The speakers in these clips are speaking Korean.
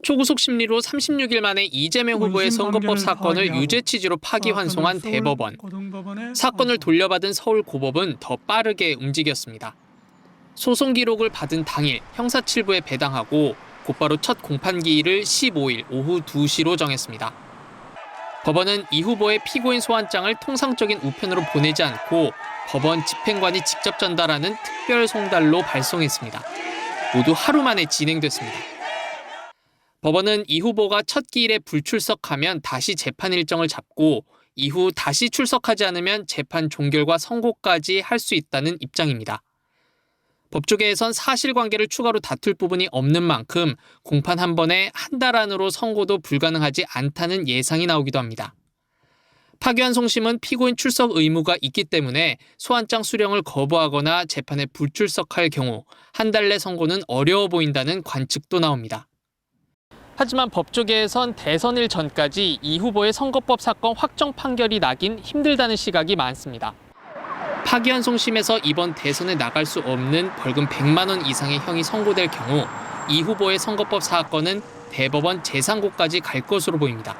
초구속 심리로 36일 만에 이재명 후보의 선거법 사건을 유죄 취지로 파기환송한 대법원. 사건을 돌려받은 서울고법은 더 빠르게 움직였습니다. 소송 기록을 받은 당일 형사 7부에 배당하고 곧바로 첫 공판기일을 15일 오후 2시로 정했습니다. 법원은 이 후보의 피고인 소환장을 통상적인 우편으로 보내지 않고 법원 집행관이 직접 전달하는 특별 송달로 발송했습니다. 모두 하루 만에 진행됐습니다. 법원은 이 후보가 첫 기일에 불출석하면 다시 재판 일정을 잡고 이후 다시 출석하지 않으면 재판 종결과 선고까지 할 수 있다는 입장입니다. 법조계에선 사실관계를 추가로 다툴 부분이 없는 만큼 공판 한 번에 한 달 안으로 선고도 불가능하지 않다는 예상이 나오기도 합니다. 파기환송심은 피고인 출석 의무가 있기 때문에 소환장 수령을 거부하거나 재판에 불출석할 경우 한 달 내 선고는 어려워 보인다는 관측도 나옵니다. 하지만 법조계에선 대선일 전까지 이 후보의 선거법 사건 확정 판결이 나긴 힘들다는 시각이 많습니다. 파기환송심에서 이번 대선에 나갈 수 없는 벌금 100만 원 이상의 형이 선고될 경우 이 후보의 선거법 사건은 대법원 재상고까지 갈 것으로 보입니다.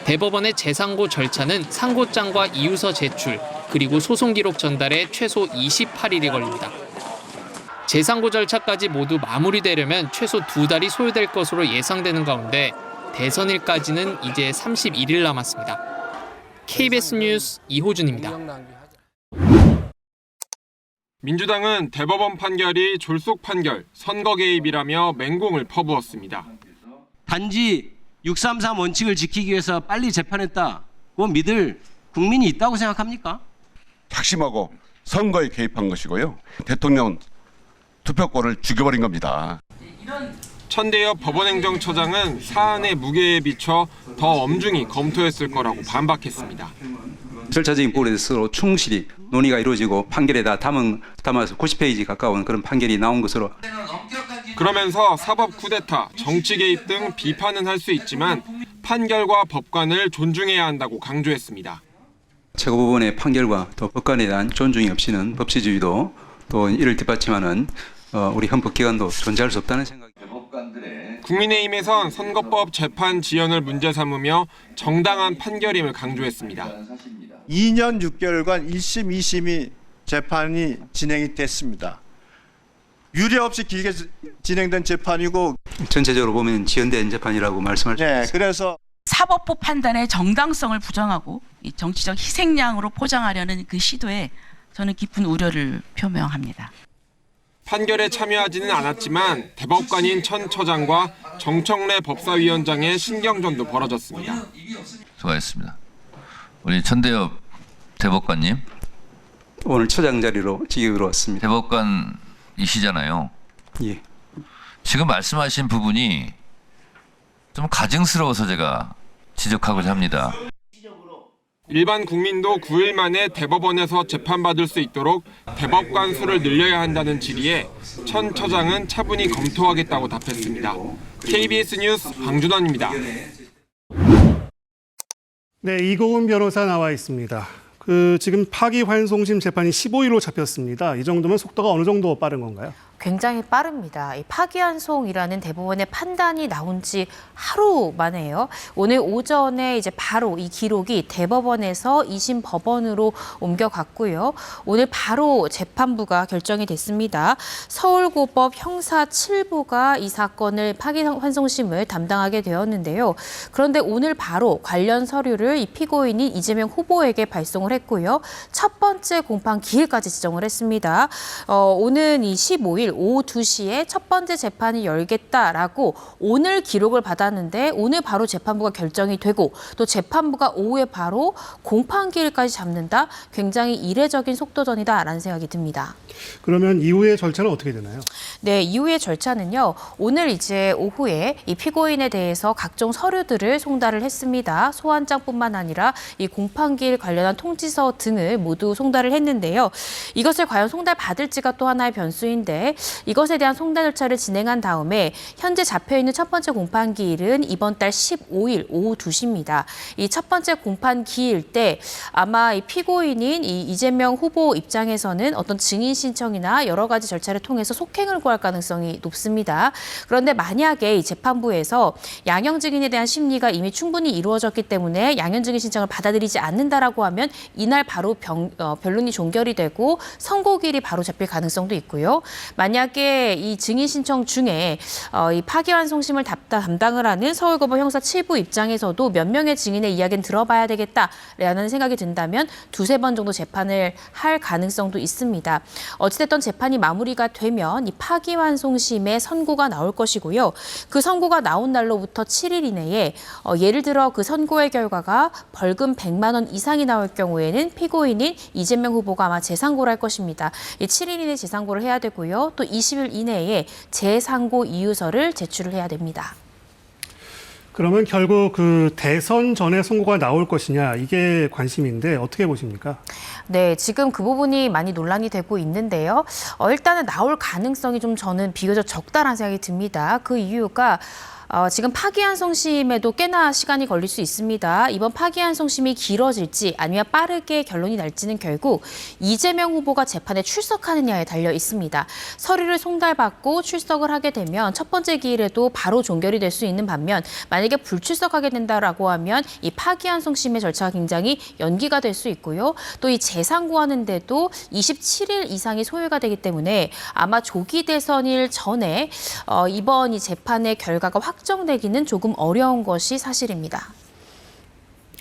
대법원의 재상고 절차는 상고장과 이유서 제출, 그리고 소송 기록 전달에 최소 28일이 걸립니다. 재상고 절차까지 모두 마무리되려면 최소 2달이 소요될 것으로 예상되는 가운데 대선일까지는 이제 31일 남았습니다. KBS 뉴스 이호준입니다. 민주당은 대법원 판결이 졸속 판결, 선거 개입이라며 맹공을 퍼부었습니다. 단지 633 원칙을 지키기 위해서 빨리 재판했다고 믿을 국민이 있다고 생각합니까? 작심하고 선거에 개입한 것이고요. 대통령 투표권을 죽여버린 겁니다. 천대엽 법원행정처장은 사안의 무게에 비춰 더 엄중히 검토했을 거라고 반박했습니다. 절차적인 부분에 대해서 충실히 논의가 이루어지고 판결에 다 담아서 90페이지 가까운 그런 판결이 나온 것으로. 그러면서 사법 쿠데타, 정치 개입 등 비판은 할 수 있지만 판결과 법관을 존중해야 한다고 강조했습니다. 최고법원의 판결과 또 법관에 대한 존중이 없이는 법치주의도 또 이를 뒷받침하는 우리 헌법기관도 존재할 수 없다는 생각입니다. 국민의힘에선 선거법 재판 지연을 문제 삼으며 정당한 판결임을 강조했습니다. 2년 6개월간 1심, 2심이 재판이 진행이 됐습니다. 유례 없이 길게 진행된 재판이고 전체적으로 보면 지연된 재판이라고 말씀할 수 있습니다. 그래서 사법부 판단의 정당성을 부정하고 이 정치적 희생양으로 포장하려는 그 시도에 저는 깊은 우려를 표명합니다. 판결에 참여하지는 않았지만 대법관인 천 처장과 정청래 법사위원장의 신경전도 벌어졌습니다. 수고하셨습니다. 우리 천대엽 대법관님. 오늘 처장 자리로 지기로 왔습니다. 대법관이시잖아요. 예. 지금 말씀하신 부분이 좀 가증스러워서 제가 지적하고자 합니다. 일반 국민도 9일 만에 대법원에서 재판받을 수 있도록 대법관 수를 늘려야 한다는 질의에 천 처장은 차분히 검토하겠다고 답했습니다. KBS 뉴스 방준원입니다. 네, 이고은 변호사 나와 있습니다. 지금 파기환송심 재판이 15일로 잡혔습니다. 이 정도면 속도가 어느 정도 빠른 건가요? 굉장히 빠릅니다. 이 파기환송이라는 대법원의 판단이 나온 지 하루 만에요. 오늘 오전에 이제 바로 이 기록이 대법원에서 2심 법원으로 옮겨갔고요. 오늘 바로 재판부가 결정이 됐습니다. 서울고법 형사 7부가 이 사건을 파기환송심을 담당하게 되었는데요. 그런데 오늘 바로 관련 서류를 이 피고인이 이재명 후보에게 발송을 했고요. 첫 번째 공판 기일까지 지정을 했습니다. 오는 이 15일 오후 2시에 첫 번째 재판이 열겠다라고 오늘 기록을 받았는데 오늘 바로 재판부가 결정이 되고 또 재판부가 오후에 바로 공판기일까지 잡는다. 굉장히 이례적인 속도전이다라는 생각이 듭니다. 그러면 이후의 절차는 어떻게 되나요? 네, 이후의 절차는요. 오늘 이제 오후에 이 피고인에 대해서 각종 서류들을 송달을 했습니다. 소환장뿐만 아니라 이 공판기일 관련한 통지서 등을 모두 송달을 했는데요. 이것을 과연 송달받을지가 또 하나의 변수인데 이것에 대한 송달 절차를 진행한 다음에 현재 잡혀있는 첫 번째 공판 기일은 이번 달 15일 오후 2시입니다. 이 첫 번째 공판 기일 때 아마 이 피고인인 이 이재명 후보 입장에서는 어떤 증인 신청이나 여러 가지 절차를 통해서 속행을 구할 가능성이 높습니다. 그런데 만약에 이 재판부에서 양형 증인에 대한 심리가 이미 충분히 이루어졌기 때문에 양형 증인 신청을 받아들이지 않는다라고 하면 이날 바로 변론이 종결이 되고 선고기일이 바로 잡힐 가능성도 있고요. 만약에 이 증인 신청 중에 이 파기환송심을 담당을 하는 서울고법 형사 7부 입장에서도 몇 명의 증인의 이야기는 들어봐야 되겠다라는 생각이 든다면 두세 번 정도 재판을 할 가능성도 있습니다. 어찌됐든 재판이 마무리가 되면 이 파기환송심의 선고가 나올 것이고요. 그 선고가 나온 날로부터 7일 이내에 예를 들어 그 선고의 결과가 벌금 100만 원 이상이 나올 경우에는 피고인인 이재명 후보가 아마 재상고를 할 것입니다. 7일 이내 재상고를 해야 되고요. 또 20일 이내에 재상고 이유서를 제출을 해야 됩니다. 그러면 결국 그 대선 전에 선고가 나올 것이냐 이게 관심인데 어떻게 보십니까? 네, 지금 그 부분이 많이 논란이 되고 있는데요. 일단은 나올 가능성이 좀 저는 비교적 적다라는 생각이 듭니다. 그 이유가 지금 파기환송심에도 꽤나 시간이 걸릴 수 있습니다. 이번 파기환송심이 길어질지 아니면 빠르게 결론이 날지는 결국 이재명 후보가 재판에 출석하느냐에 달려 있습니다. 서류를 송달받고 출석을 하게 되면 첫 번째 기일에도 바로 종결이 될 수 있는 반면 만약에 불출석하게 된다라고 하면 이 파기환송심의 절차가 굉장히 연기가 될 수 있고요. 또 이 재상고하는데도 27일 이상이 소요가 되기 때문에 아마 조기 대선일 전에 이번 이 재판의 결과가 확정되기는 조금 어려운 것이 사실입니다.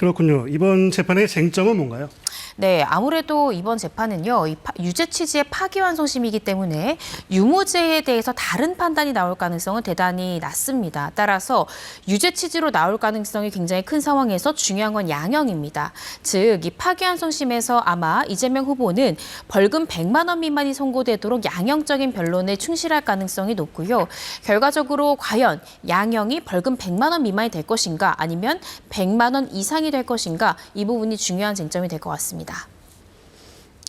그렇군요. 이번 재판의 쟁점은 뭔가요? 네, 아무래도 이번 재판은요, 유죄 취지의 파기환송심이기 때문에 유무죄에 대해서 다른 판단이 나올 가능성은 대단히 낮습니다. 따라서 유죄 취지로 나올 가능성이 굉장히 큰 상황에서 중요한 건 양형입니다. 즉, 이 파기환송심에서 아마 이재명 후보는 벌금 100만 원 미만이 선고되도록 양형적인 변론에 충실할 가능성이 높고요. 결과적으로 과연 양형이 벌금 100만 원 미만이 될 것인가 아니면 100만 원 이상이 될 것인가 이 부분이 중요한 쟁점이 될 것 같습니다.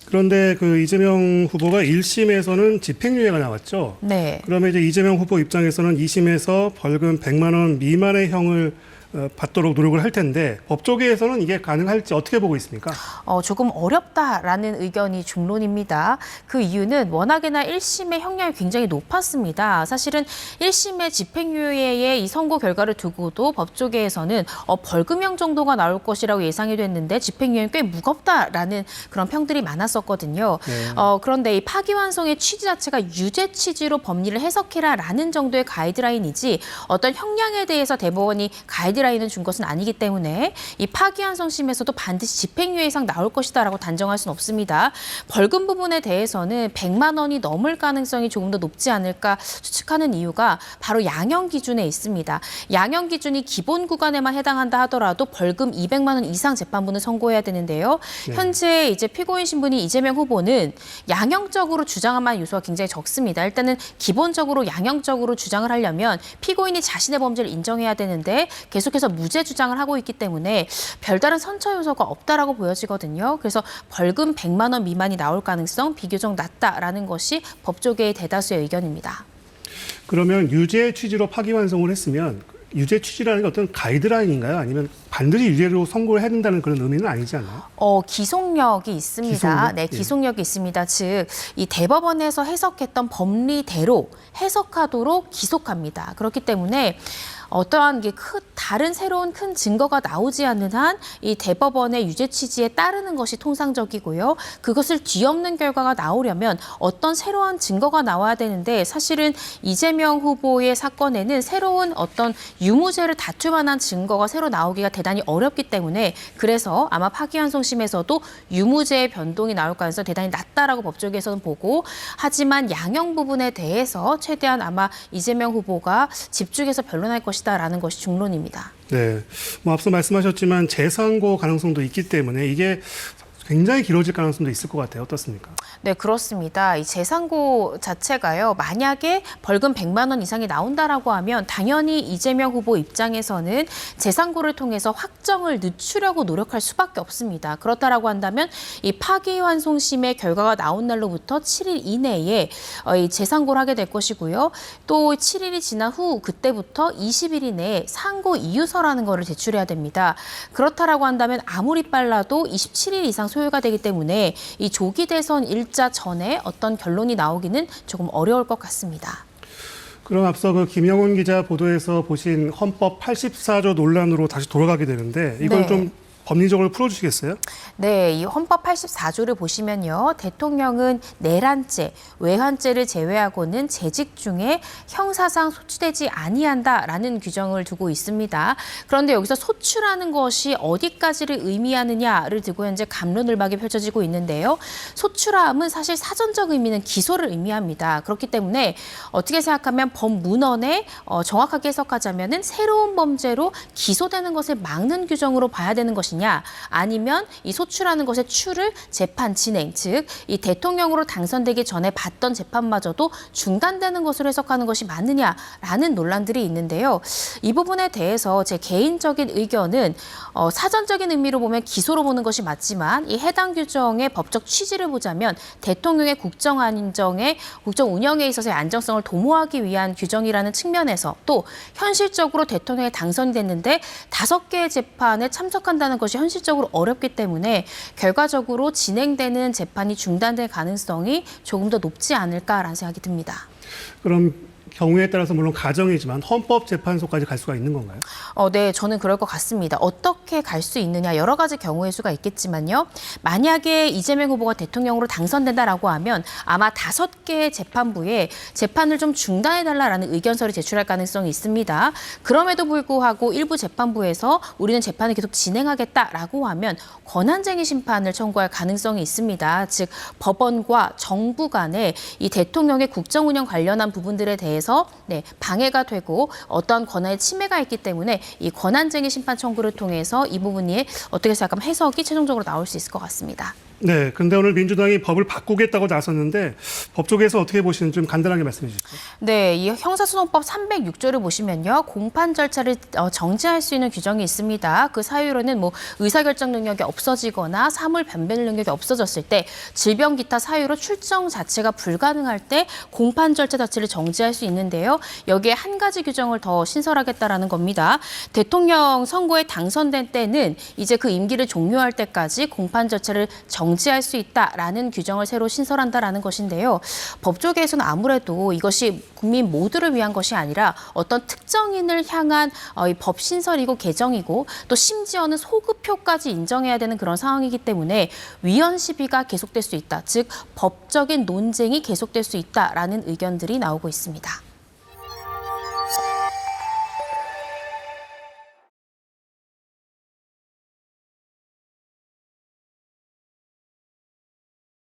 그런데 그 이재명 후보가 1심에서는 집행유예가 나왔죠. 네. 그러면 이제 이재명 후보 입장에서는 2심에서 벌금 100만 원 미만의 형을 받도록 노력을 할 텐데 법조계에서는 이게 가능할지 어떻게 보고 있습니까? 조금 어렵다라는 의견이 중론입니다. 그 이유는 워낙에나 1심의 형량이 굉장히 높았습니다. 사실은 1심의 집행유예의 이 선고 결과를 두고도 법조계에서는 벌금형 정도가 나올 것이라고 예상이 됐는데 집행유예는 꽤 무겁다라는 그런 평들이 많았었거든요. 네. 그런데 이 파기환송의 취지 자체가 유죄 취지로 법리를 해석해라라는 정도의 가이드라인이지 어떤 형량에 대해서 대법원이 가이드라인을 준 것은 아니기 때문에 이 파기환송심에서도 반드시 집행유예 이상 나올 것이다라고 단정할 수는 없습니다. 벌금 부분에 대해서는 100만 원이 넘을 가능성이 조금 더 높지 않을까 추측하는 이유가 바로 양형 기준에 있습니다. 양형 기준이 기본 구간에만 해당한다 하더라도 벌금 200만 원 이상 재판부는 선고해야 되는데요. 네. 현재 이제 피고인 신분이 이재명 후보는 양형적으로 주장할 만한 요소가 굉장히 적습니다. 일단은 기본적으로 양형적으로 주장을 하려면 피고인이 자신의 범죄를 인정해야 되는데 계속해서 무죄 주장을 하고 있기 때문에 별다른 선처 요소가 없다라고 보여지거든요. 그래서 벌금 100만 원 미만이 나올 가능성 비교적 낮다라는 것이 법조계의 대다수의 의견입니다. 그러면 유죄 취지로 파기환송을 했으면 유죄 취지라는 게 어떤 가이드라인인가요? 아니면 반드시 유죄로 선고를 해야 된다는 그런 의미는 아니지 않나요? 기속력이 있습니다. 기속력? 네, 기속력이 있습니다. 즉, 이 대법원에서 해석했던 법리대로 해석하도록 기속합니다. 그렇기 때문에 어떠한 게 다른 새로운 큰 증거가 나오지 않는 한 이 대법원의 유죄 취지에 따르는 것이 통상적이고요. 그것을 뒤엎는 결과가 나오려면 어떤 새로운 증거가 나와야 되는데 사실은 이재명 후보의 사건에는 새로운 어떤 유무죄를 다툴 만한 증거가 새로 나오기가 대단히 어렵기 때문에 그래서 아마 파기환송심에서도 유무죄의 변동이 나올 가능성이 대단히 낮다라고 법조계에서는 보고 하지만 양형 부분에 대해서 최대한 아마 이재명 후보가 집중해서 변론할 것이다라는 것이 중론입니다. 네, 뭐 앞서 말씀하셨지만 재상고 가능성도 있기 때문에 이게 굉장히 길어질 가능성도 있을 것 같아요. 어떻습니까? 네, 그렇습니다. 이 재상고 자체가요. 만약에 벌금 100만 원 이상이 나온다라고 하면 당연히 이재명 후보 입장에서는 재상고를 통해서 확정을 늦추려고 노력할 수밖에 없습니다. 그렇다라고 한다면 이 파기환송심의 결과가 나온 날로부터 7일 이내에 이 재상고를 하게 될 것이고요. 또 7일이 지난 후 그때부터 20일 이내에 상고 이유서라는 거를 제출해야 됩니다. 그렇다라고 한다면 아무리 빨라도 27일 이상 소요가 되기 때문에 이 조기 대선 일자 전에 어떤 결론이 나오기는 조금 어려울 것 같습니다. 그럼 앞서 그 김영훈 기자 보도에서 보신 헌법 84조 논란으로 다시 돌아가게 되는데 이걸 네. 좀 법리적으로 풀어주시겠어요? 네, 이 헌법 84조를 보시면요. 대통령은 내란죄, 외환죄를 제외하고는 재직 중에 형사상 소추되지 아니한다라는 규정을 두고 있습니다. 그런데 여기서 소추라는 것이 어디까지를 의미하느냐를 두고 현재 갑론을박이 펼쳐지고 있는데요. 소추라함은 사실 사전적 의미는 기소를 의미합니다. 그렇기 때문에 어떻게 생각하면 법문헌에 정확하게 해석하자면은 새로운 범죄로 기소되는 것을 막는 규정으로 봐야 되는 것이냐, 아니면 이 소추라는 것의 추를 재판 진행, 즉 이 대통령으로 당선되기 전에 받던 재판마저도 중단되는 것으로 해석하는 것이 맞느냐라는 논란들이 있는데요. 이 부분에 대해서 제 개인적인 의견은 사전적인 의미로 보면 기소로 보는 것이 맞지만 이 해당 규정의 법적 취지를 보자면 대통령의 국정 운영에 있어서의 안정성을 도모하기 위한 규정이라는 측면에서 또 현실적으로 대통령이 당선이 됐는데 5개의 재판에 참석한다는 것이 현실적으로 어렵기 때문에 결과적으로 진행되는 재판이 중단될 가능성이 조금 더 높지 않을까라는 생각이 듭니다. 그럼 경우에 따라서 물론 가정이지만 헌법재판소까지 갈 수가 있는 건가요? 네, 저는 그럴 것 같습니다. 어떻게 갈 수 있느냐, 여러 가지 경우의 수가 있겠지만요. 만약에 이재명 후보가 대통령으로 당선된다라고 하면 아마 5개의 재판부에 재판을 좀 중단해달라라는 의견서를 제출할 가능성이 있습니다. 그럼에도 불구하고 일부 재판부에서 우리는 재판을 계속 진행하겠다라고 하면 권한쟁의 심판을 청구할 가능성이 있습니다. 즉 법원과 정부 간에 이 대통령의 국정 운영 관련한 부분들에 대해서 방해가 되고 어떠한 권한의 침해가 있기 때문에 이 권한쟁의 심판 청구를 통해서 이 부분이 어떻게 생각하면 해석이 최종적으로 나올 수 있을 것 같습니다. 네, 근데 오늘 민주당이 법을 바꾸겠다고 나섰는데 법 쪽에서 어떻게 보시는지 좀 간단하게 말씀해 주시죠. 네, 이 형사소송법 306조를 보시면요. 공판 절차를 정지할 수 있는 규정이 있습니다. 그 사유로는 뭐 의사결정 능력이 없어지거나 사물 변별 능력이 없어졌을 때 질병 기타 사유로 출정 자체가 불가능할 때 공판 절차 자체를 정지할 수 있는데요. 여기에 한 가지 규정을 더 신설하겠다라는 겁니다. 대통령 선거에 당선된 때는 이제 그 임기를 종료할 때까지 공판 절차를 정지할 수 있다라는 규정을 새로 신설한다라는 것인데요. 법 쪽에서는 아무래도 이것이 국민 모두를 위한 것이 아니라 어떤 특정인을 향한 이 법 신설이고 개정이고 또 심지어는 소급효까지 인정해야 되는 그런 상황이기 때문에 위헌 시비가 계속될 수 있다. 즉 법적인 논쟁이 계속될 수 있다라는 의견들이 나오고 있습니다.